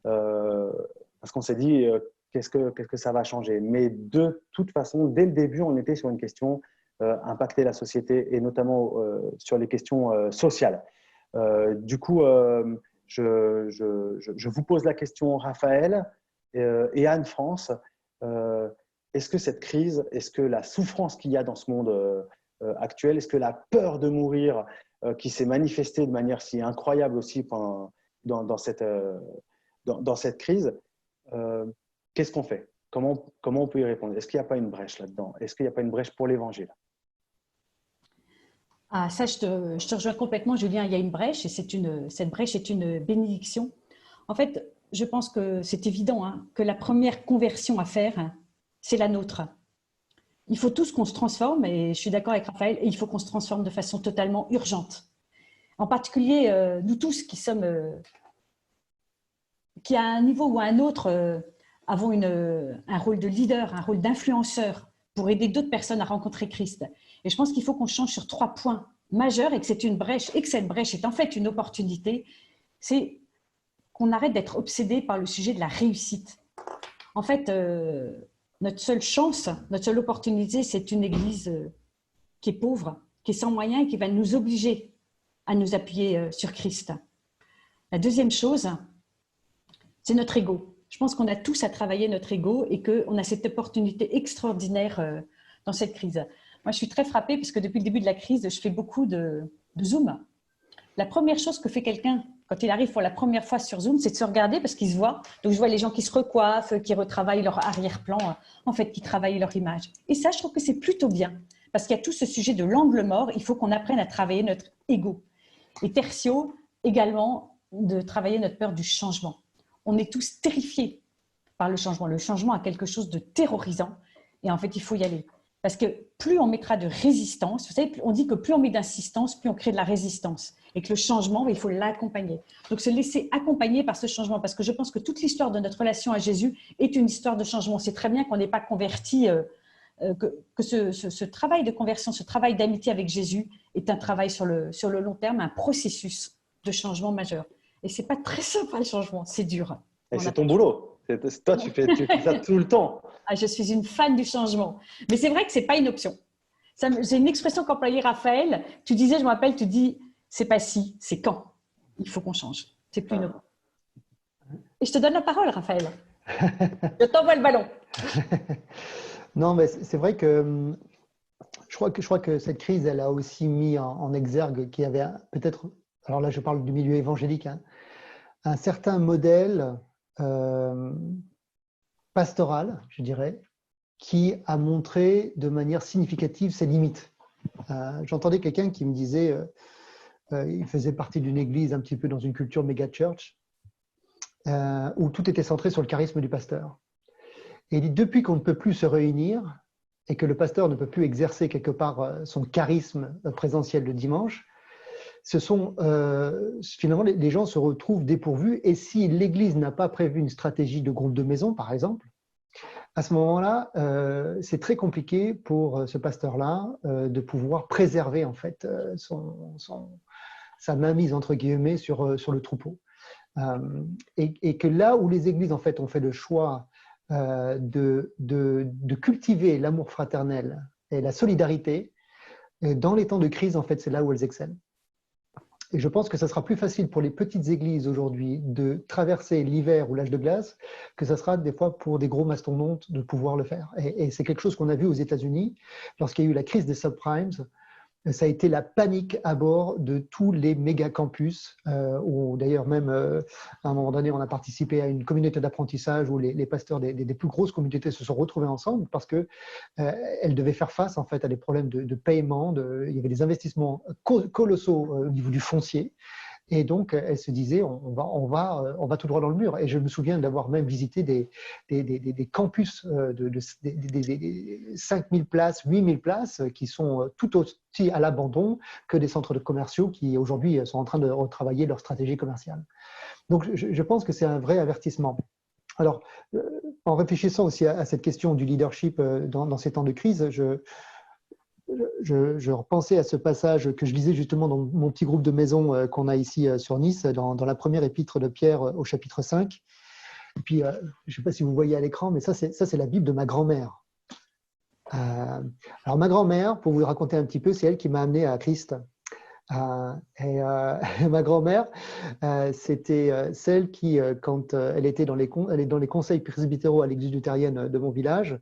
parce qu'on s'est dit qu'est-ce que ça va changer. Mais de toute façon, dès le début, on était sur une question impacter la société et notamment sur les questions sociales. Du coup, je vous pose la question, Raphaël et Anne-France. Est-ce que cette crise, est-ce que la souffrance qu'il y a dans ce monde actuel, est-ce que la peur de mourir qui s'est manifestée de manière si incroyable aussi dans cette crise, qu'est-ce qu'on fait? Comment on peut y répondre? Est-ce qu'il n'y a pas une brèche là-dedans? Est-ce qu'il n'y a pas une brèche pour l'Évangile? Ah, ça, je te rejoins complètement, Julien. Il y a une brèche et cette brèche est une bénédiction. En fait, je pense que c'est évident hein, que la première conversion à faire, hein, c'est la nôtre. Il faut tous qu'on se transforme, et je suis d'accord avec Raphaël, et il faut qu'on se transforme de façon totalement urgente. En particulier, nous tous qui à un niveau ou à un autre, avons un rôle de leader, un rôle d'influenceur pour aider d'autres personnes à rencontrer Christ. Et je pense qu'il faut qu'on change sur 3 points majeurs et que c'est une brèche, et que cette brèche est en fait une opportunité. C'est qu'on arrête d'être obsédé par le sujet de la réussite. En fait, notre seule chance, notre seule opportunité, c'est une église qui est pauvre, qui est sans moyens et qui va nous obliger à nous appuyer sur Christ. La deuxième chose, c'est notre ego. Je pense qu'on a tous à travailler notre ego et qu'on a cette opportunité extraordinaire dans cette crise. Moi, je suis très frappée parce que depuis le début de la crise, je fais beaucoup de Zoom. La première chose que fait quelqu'un quand il arrive pour la première fois sur Zoom, c'est de se regarder parce qu'il se voit. Donc, je vois les gens qui se recoiffent, qui retravaillent leur arrière-plan, en fait, qui travaillent leur image. Et ça, je trouve que c'est plutôt bien parce qu'il y a tout ce sujet de l'angle mort. Il faut qu'on apprenne à travailler notre ego. Et tertio, également, de travailler notre peur du changement. On est tous terrifiés par le changement. Le changement a quelque chose de terrorisant et en fait, il faut y aller. Parce que plus on mettra de résistance, vous savez, on dit que plus on met d'insistance, plus on crée de la résistance. Et que le changement, il faut l'accompagner. Donc, se laisser accompagner par ce changement. Parce que je pense que toute l'histoire de notre relation à Jésus est une histoire de changement. C'est très bien qu'on n'ait pas converti, que ce travail de conversion, ce travail d'amitié avec Jésus est un travail sur le long terme, un processus de changement majeur. Et ce n'est pas très simple, le changement. C'est dur. Et c'est ton boulot. Toi, tu fais ça tout le temps. Ah, je suis une fan du changement. Mais c'est vrai que ce n'est pas une option. J'ai une expression qu'employait Raphaël. Tu disais, je me rappelle, tu dis, c'est pas si, c'est quand. Il faut qu'on change. C'est plus une option. Et je te donne la parole, Raphaël. Je t'envoie le ballon. Non, mais c'est vrai que je crois que cette crise, elle a aussi mis en exergue qu'il y avait peut-être, alors là je parle du milieu évangélique, hein, un certain modèle pastoral, je dirais, qui a montré de manière significative ses limites. J'entendais quelqu'un qui me disait, il faisait partie d'une église un petit peu dans une culture méga church, où tout était centré sur le charisme du pasteur. Et il dit, depuis qu'on ne peut plus se réunir, et que le pasteur ne peut plus exercer quelque part son charisme présentiel le dimanche, finalement, les gens se retrouvent dépourvus. Et si l'Église n'a pas prévu une stratégie de groupe de maison, par exemple, à ce moment-là, c'est très compliqué pour ce pasteur-là de pouvoir préserver en fait sa mainmise entre guillemets sur le troupeau. Et que là où les églises en fait ont fait le choix de cultiver l'amour fraternel et la solidarité, dans les temps de crise en fait c'est là où elles excellent. Et je pense que ça sera plus facile pour les petites églises aujourd'hui de traverser l'hiver ou l'âge de glace que ça sera des fois pour des gros mastodontes de pouvoir le faire. Et c'est quelque chose qu'on a vu aux États-Unis lorsqu'il y a eu la crise des subprimes. Ça a été la panique à bord de tous les méga campus, où d'ailleurs même à un moment donné, on a participé à une communauté d'apprentissage où les pasteurs des plus grosses communautés se sont retrouvés ensemble parce que elles devaient faire face en fait à des problèmes de paiement. Il y avait des investissements colossaux au niveau du foncier. Et donc, elle se disait, on va tout droit dans le mur. Et je me souviens d'avoir même visité des campus de 5000 places, 8000 places, qui sont tout aussi à l'abandon que des centres de commerciaux qui, aujourd'hui, sont en train de retravailler leur stratégie commerciale. Donc, je pense que c'est un vrai avertissement. Alors, en réfléchissant aussi à cette question du leadership dans ces temps de crise, je repensais à ce passage que je lisais justement dans mon petit groupe de maison qu'on a ici sur Nice, dans la première épître de Pierre au chapitre 5. Et puis, je ne sais pas si vous voyez à l'écran, mais ça c'est la Bible de ma grand-mère. Alors, ma grand-mère, pour vous raconter un petit peu, c'est elle qui m'a amené à Christ. Et ma grand-mère, c'était celle qui, quand elle est dans les conseils presbytéraux à l'église luthérienne de mon village,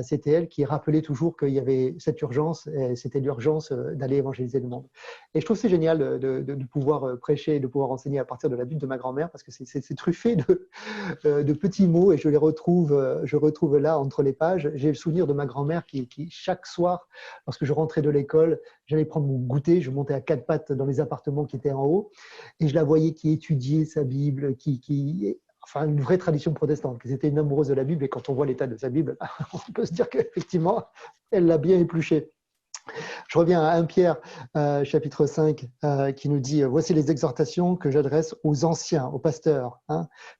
c'était elle qui rappelait toujours qu'il y avait cette urgence, et c'était l'urgence d'aller évangéliser le monde. Et je trouve c'est génial de pouvoir prêcher, de pouvoir enseigner à partir de la Bible de ma grand-mère, parce que c'est truffé de petits mots, et je retrouve là entre les pages. J'ai le souvenir de ma grand-mère qui chaque soir, lorsque je rentrais de l'école, j'allais prendre mon goûter, je montais à 4 pattes dans les appartements qui étaient en haut, et je la voyais qui étudiait sa Bible, enfin, une vraie tradition protestante, qui était une amoureuse de la Bible, et quand on voit l'état de sa Bible, on peut se dire qu'effectivement, elle l'a bien épluché. Je reviens à 1 Pierre, chapitre 5, qui nous dit « Voici les exhortations que j'adresse aux anciens, aux pasteurs,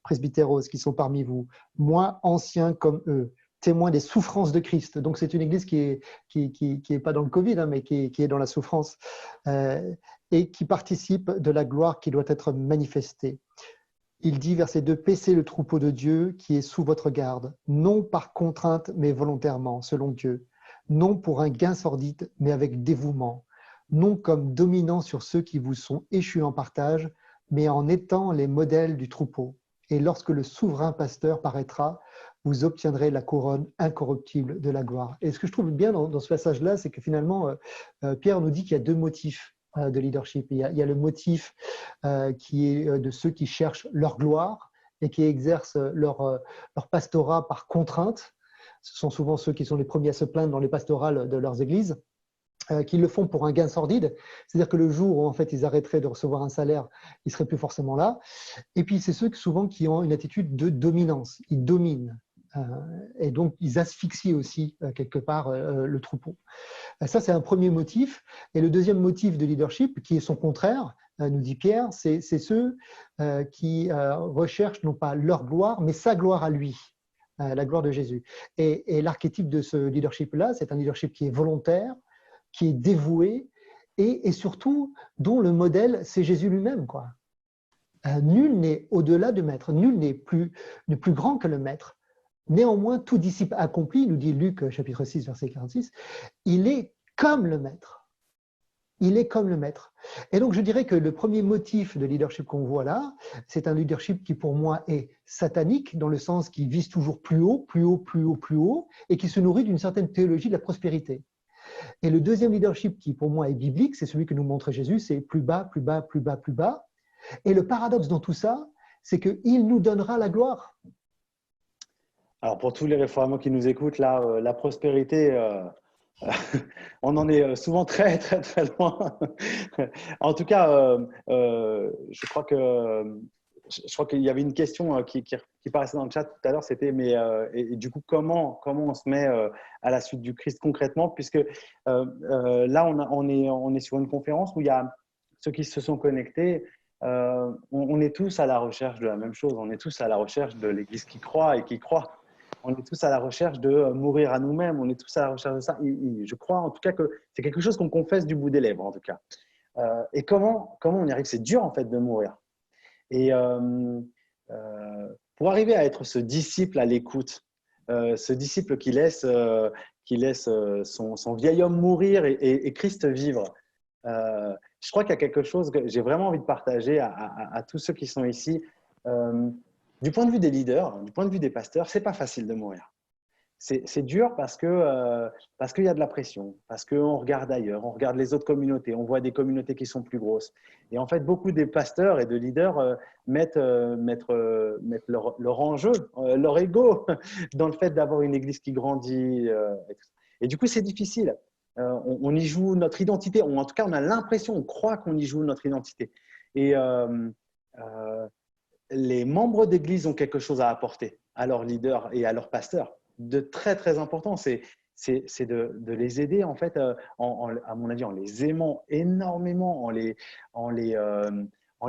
presbytéros qui sont parmi vous, moi, anciens comme eux, témoins des souffrances de Christ. » Donc, c'est une église qui est pas dans le Covid, mais qui est dans la souffrance, et qui participe de la gloire qui doit être manifestée. Il dit, verset 2, « Paissez le troupeau de Dieu qui est sous votre garde, non par contrainte, mais volontairement, selon Dieu, non pour un gain sordide, mais avec dévouement, non comme dominant sur ceux qui vous sont échus en partage, mais en étant les modèles du troupeau. Et lorsque le souverain pasteur paraîtra, vous obtiendrez la couronne incorruptible de la gloire. » Et ce que je trouve bien dans ce passage-là, c'est que finalement, Pierre nous dit qu'il y a 2 motifs de leadership. Il y a le motif qui est de ceux qui cherchent leur gloire et qui exercent leur pastorat par contrainte. Ce sont souvent ceux qui sont les premiers à se plaindre dans les pastorales de leurs églises, qui le font pour un gain sordide. C'est-à-dire que le jour où en fait, ils arrêteraient de recevoir un salaire, ils ne seraient plus forcément là. Et puis, c'est ceux souvent qui ont une attitude de dominance. Ils dominent. Et donc, ils asphyxient aussi quelque part le troupeau. Ça, c'est un premier motif. Et le deuxième motif de leadership, qui est son contraire, nous dit Pierre, c'est ceux qui recherchent non pas leur gloire, mais sa gloire à lui, la gloire de Jésus. Et l'archétype de ce leadership-là, c'est un leadership qui est volontaire, qui est dévoué, et surtout dont le modèle, c'est Jésus lui-même, quoi. Nul n'est au-delà du maître, nul n'est plus grand que le maître. Néanmoins, tout disciple accompli, nous dit Luc chapitre 6, verset 46, il est comme le maître. Il est comme le maître. Et donc, je dirais que le premier motif de leadership qu'on voit là, c'est un leadership qui, pour moi, est satanique, dans le sens qu'il vise toujours plus haut, plus haut, plus haut, plus haut, et qui se nourrit d'une certaine théologie de la prospérité. Et le deuxième leadership qui, pour moi, est biblique, c'est celui que nous montre Jésus, c'est plus bas, plus bas, plus bas, plus bas. Et le paradoxe dans tout ça, c'est qu'il nous donnera la gloire. Alors, pour tous les réformants qui nous écoutent, là, la prospérité, on en est souvent très, très, très loin. En tout cas, je crois que je crois qu'il y avait une question qui paraissait dans le chat tout à l'heure, c'était et du coup, comment on se met à la suite du Christ concrètement, puisque là, on est sur une conférence où il y a ceux qui se sont connectés. On est tous à la recherche de la même chose. On est tous à la recherche de l'Église qui croit et qui croit. On est tous à la recherche de mourir à nous-mêmes. On est tous à la recherche de ça. Je crois en tout cas que c'est quelque chose qu'on confesse du bout des lèvres, en tout cas. Et comment on y arrive? C'est dur, en fait, de mourir. Et pour arriver à être ce disciple à l'écoute, ce disciple qui laisse son vieil homme mourir et Christ vivre, je crois qu'il y a quelque chose que j'ai vraiment envie de partager à tous ceux qui sont ici. Du point de vue des leaders, du point de vue des pasteurs, c'est pas facile de mourir. C'est dur parce qu'il y a de la pression, parce qu'on regarde ailleurs, on regarde les autres communautés, on voit des communautés qui sont plus grosses. Et en fait, beaucoup des pasteurs et de leaders mettent leur enjeu, leur ego dans le fait d'avoir une église qui grandit. Et du coup, c'est difficile. On y joue notre identité, ou en tout cas, on a l'impression, on croit qu'on y joue notre identité. Et les membres d'église ont quelque chose à apporter à leurs leaders et à leurs pasteurs. De très, très important, c'est de les aider, en fait, à mon avis, en les aimant énormément, en les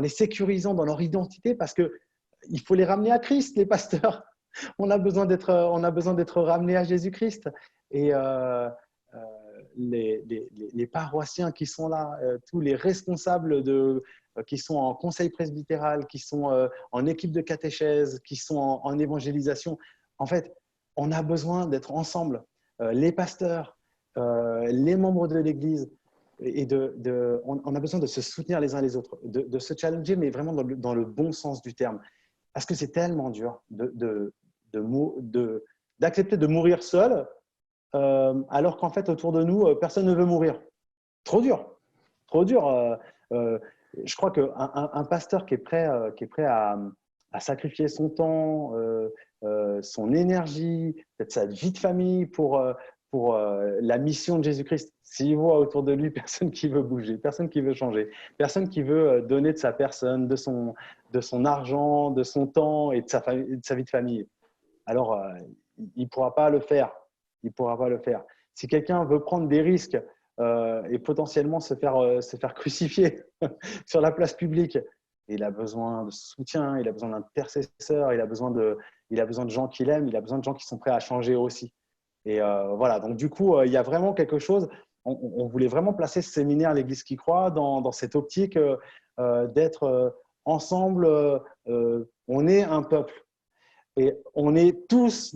sécurisant dans leur identité, parce qu'il faut les ramener à Christ, les pasteurs. On a besoin d'être ramenés à Jésus-Christ. Et les paroissiens qui sont là, tous les responsables qui sont en conseil presbytéral, qui sont en équipe de catéchèse, qui sont en évangélisation, en fait, on a besoin d'être ensemble, les pasteurs, les membres de l'Église, et on a besoin de se soutenir les uns les autres, de se challenger, mais vraiment dans le bon sens du terme. Parce que c'est tellement dur d'accepter de mourir seul, alors qu'en fait, autour de nous, personne ne veut mourir. Trop dur, trop dur. Je crois qu'un pasteur qui est prêt à sacrifier son temps, son énergie, peut-être sa vie de famille pour la mission de Jésus-Christ. S'il voit autour de lui personne qui veut bouger, personne qui veut changer, personne qui veut donner de sa personne, de son argent, de son temps et de sa vie de famille, alors il ne pourra pas le faire. Il pourra pas le faire. Si quelqu'un veut prendre des risques et potentiellement se faire crucifier sur la place publique, il a besoin de soutien, il a besoin d'intercesseurs, il a besoin de gens qu'il aime, il a besoin de gens qui sont prêts à changer aussi. Et voilà, donc du coup, il y a vraiment quelque chose, on voulait vraiment placer ce séminaire l'Église qui croit dans cette optique d'être ensemble, on est un peuple. Et on est tous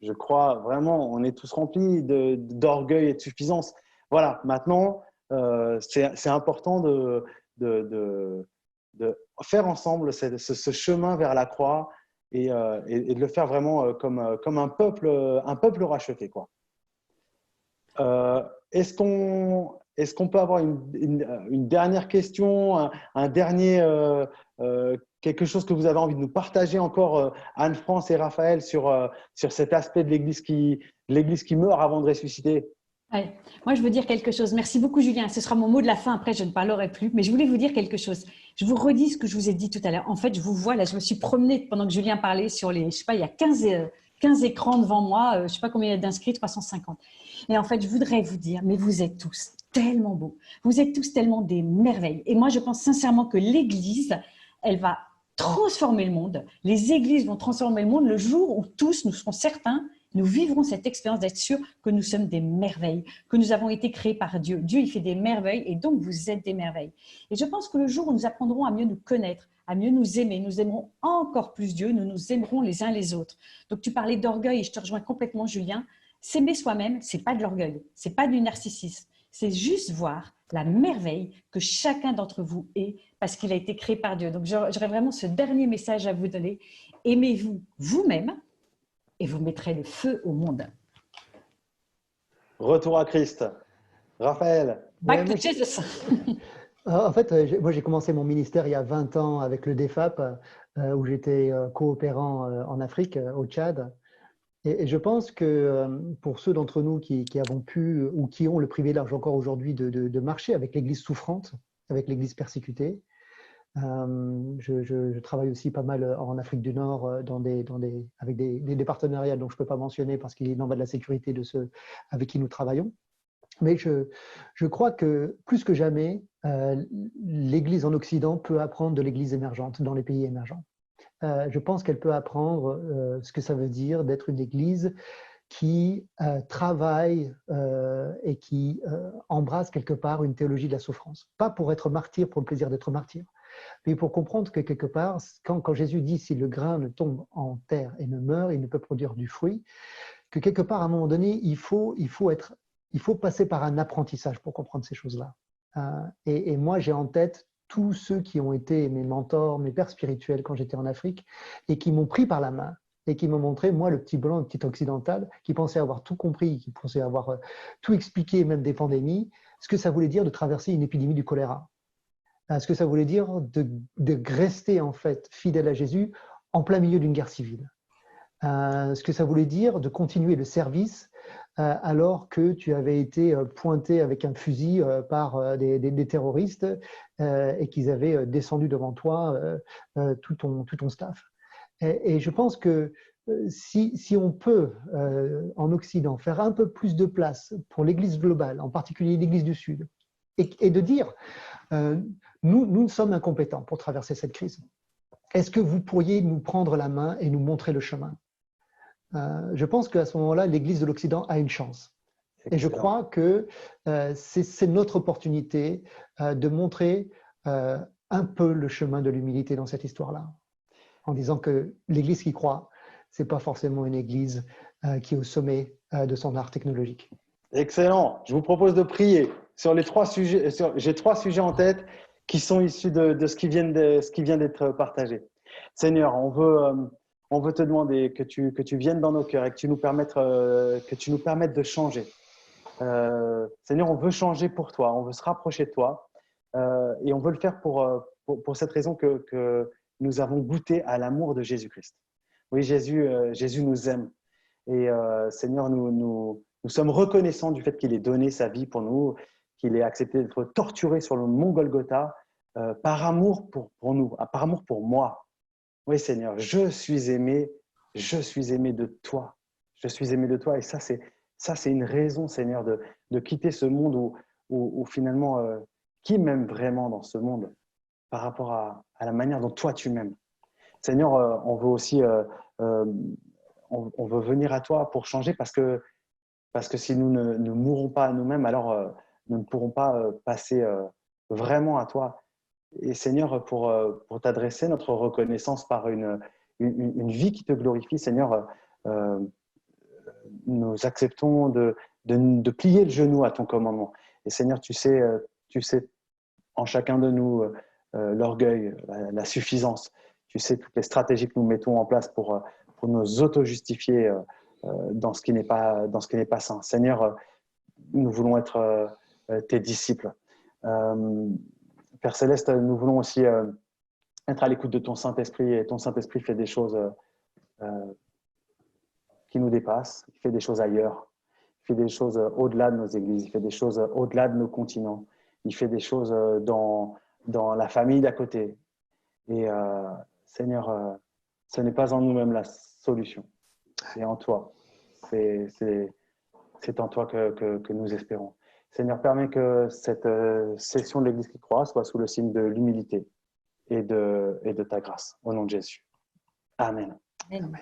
je crois vraiment, on est tous remplis d'orgueil et de suffisance. Voilà, maintenant, c'est important de faire ensemble ce chemin vers la croix et de le faire vraiment comme un peuple racheté, quoi. Est-ce qu'on peut avoir une dernière question, un dernier quelque chose que vous avez envie de nous partager encore, Anne-France et Raphaël, sur cet aspect de l'Église qui meurt avant de ressusciter? Ouais. Moi, je veux dire quelque chose. Merci beaucoup, Julien. Ce sera mon mot de la fin. Après, je ne parlerai plus. Mais je voulais vous dire quelque chose. Je vous redis ce que je vous ai dit tout à l'heure. En fait, je vous vois là. Je me suis promenée pendant que Julien parlait sur les… Je sais pas, il y a 15 écrans devant moi. Je ne sais pas combien il y a d'inscrits, 350. Et en fait, je voudrais vous dire, mais vous êtes tous tellement beaux. Vous êtes tous tellement des merveilles. Et moi, je pense sincèrement que l'Église, elle va transformer le monde. Les églises vont transformer le monde le jour où tous, nous serons certains, nous vivrons cette expérience d'être sûrs que nous sommes des merveilles, que nous avons été créés par Dieu. Dieu, il fait des merveilles et donc vous êtes des merveilles. Et je pense que le jour où nous apprendrons à mieux nous connaître, à mieux nous aimer, nous aimerons encore plus Dieu, nous nous aimerons les uns les autres. Donc tu parlais d'orgueil et je te rejoins complètement, Julien. S'aimer soi-même, ce n'est pas de l'orgueil, ce n'est pas du narcissisme. C'est juste voir la merveille que chacun d'entre vous est parce qu'il a été créé par Dieu. Donc j'aurais vraiment ce dernier message à vous donner. Aimez-vous vous-même et vous mettrez le feu au monde. Retour à Christ. Raphaël. Back to Jesus. En fait, moi j'ai commencé mon ministère il y a 20 ans avec le DEFAP, où j'étais coopérant en Afrique, au Tchad. Et je pense que pour ceux d'entre nous qui avons pu ou qui ont le privilège encore aujourd'hui de marcher avec l'Église souffrante, avec l'Église persécutée, Je travaille aussi pas mal en Afrique du Nord avec des partenariats dont je ne peux pas mentionner parce qu'il en va de la sécurité de ceux avec qui nous travaillons. Mais je crois que plus que jamais, l'Église en Occident peut apprendre de l'Église émergente dans les pays émergents. Je pense qu'elle peut apprendre ce que ça veut dire d'être une Église qui travaille et qui embrasse quelque part une théologie de la souffrance. Pas pour être martyr, pour le plaisir d'être martyr, mais pour comprendre que quelque part, quand Jésus dit « si le grain ne tombe en terre et ne meurt, il ne peut produire du fruit », que quelque part, à un moment donné, il faut passer par un apprentissage pour comprendre ces choses-là. Et moi, j'ai en tête tous ceux qui ont été mes mentors, mes pères spirituels quand j'étais en Afrique et qui m'ont pris par la main et qui m'ont montré, moi, le petit blanc, le petit occidental, qui pensait avoir tout compris, qui pensait avoir tout expliqué, même des pandémies, ce que ça voulait dire de traverser une épidémie du choléra. Ce que ça voulait dire de rester en fait fidèle à Jésus en plein milieu d'une guerre civile. Ce que ça voulait dire de continuer le service alors que tu avais été pointé avec un fusil par des terroristes et qu'ils avaient descendu devant toi tout ton staff. Et je pense que si on peut, en Occident, faire un peu plus de place pour l'Église globale, en particulier l'Église du Sud, et de dire, nous sommes incompétents pour traverser cette crise. Est-ce que vous pourriez nous prendre la main et nous montrer le chemin ? Je pense qu'à ce moment-là, l'Église de l'Occident a une chance. Et je crois que c'est notre opportunité de montrer un peu le chemin de l'humilité dans cette histoire-là, en disant que l'Église qui croit, ce n'est pas forcément une Église qui est au sommet de son art technologique. Excellent. Je vous propose de prier sur les 3 sujets. J'ai 3 sujets en tête qui sont issus de ce qui vient d'être partagé. Seigneur, on veut te demander que tu viennes dans nos cœurs et que tu nous permettes de changer. Seigneur, on veut changer pour toi, on veut se rapprocher de toi et on veut le faire pour cette raison que nous avons goûté à l'amour de Jésus-Christ. Oui, Jésus nous aime et Seigneur, nous sommes reconnaissants du fait qu'il ait donné sa vie pour nous, qu'il ait accepté d'être torturé sur le mont Golgotha par amour pour nous, par amour pour moi. Oui, Seigneur, je suis aimé de toi. Je suis aimé de toi et ça, c'est une raison, Seigneur, de quitter ce monde où finalement, qui m'aime vraiment dans ce monde par rapport à la manière dont toi, tu m'aimes. Seigneur, on veut aussi on veut venir à toi pour changer parce que si nous ne mourrons pas à nous-mêmes, alors nous ne pourrons pas passer vraiment à toi. Et Seigneur, pour t'adresser notre reconnaissance par une vie qui te glorifie, Seigneur, nous acceptons de plier le genou à ton commandement. Et Seigneur, tu sais en chacun de nous l'orgueil, la suffisance. Tu sais toutes les stratégies que nous mettons en place pour nous auto-justifier dans ce qui n'est pas sain. Seigneur, nous voulons être tes disciples. Père Céleste, nous voulons aussi être à l'écoute de ton Saint-Esprit et ton Saint-Esprit fait des choses qui nous dépassent, il fait des choses ailleurs, il fait des choses au-delà de nos églises, il fait des choses au-delà de nos continents, il fait des choses dans la famille d'à côté. Et Seigneur, ce n'est pas en nous-mêmes la solution, c'est en toi. C'est en toi que nous espérons. Seigneur, permets que cette session de l'Église qui croit soit sous le signe de l'humilité et de ta grâce. Au nom de Jésus. Amen. Amen.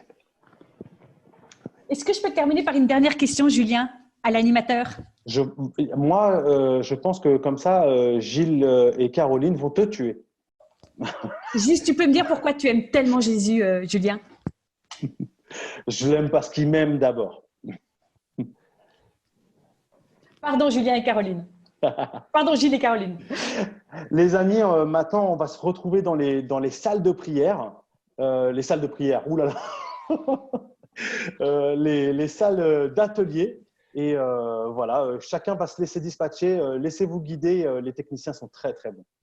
Est-ce que je peux terminer par une dernière question, Julien, à l'animateur ? Moi, je pense que comme ça, Gilles et Caroline vont te tuer. Juste, tu peux me dire pourquoi tu aimes tellement Jésus, Julien ? Je l'aime parce qu'il m'aime d'abord. Pardon, Julien et Caroline. Pardon, Gilles et Caroline. Les amis, maintenant, on va se retrouver dans les salles de prière. Les salles de prière, oulala. Les salles d'atelier. Et voilà, chacun va se laisser dispatcher. Laissez-vous guider. Les techniciens sont très, très bons.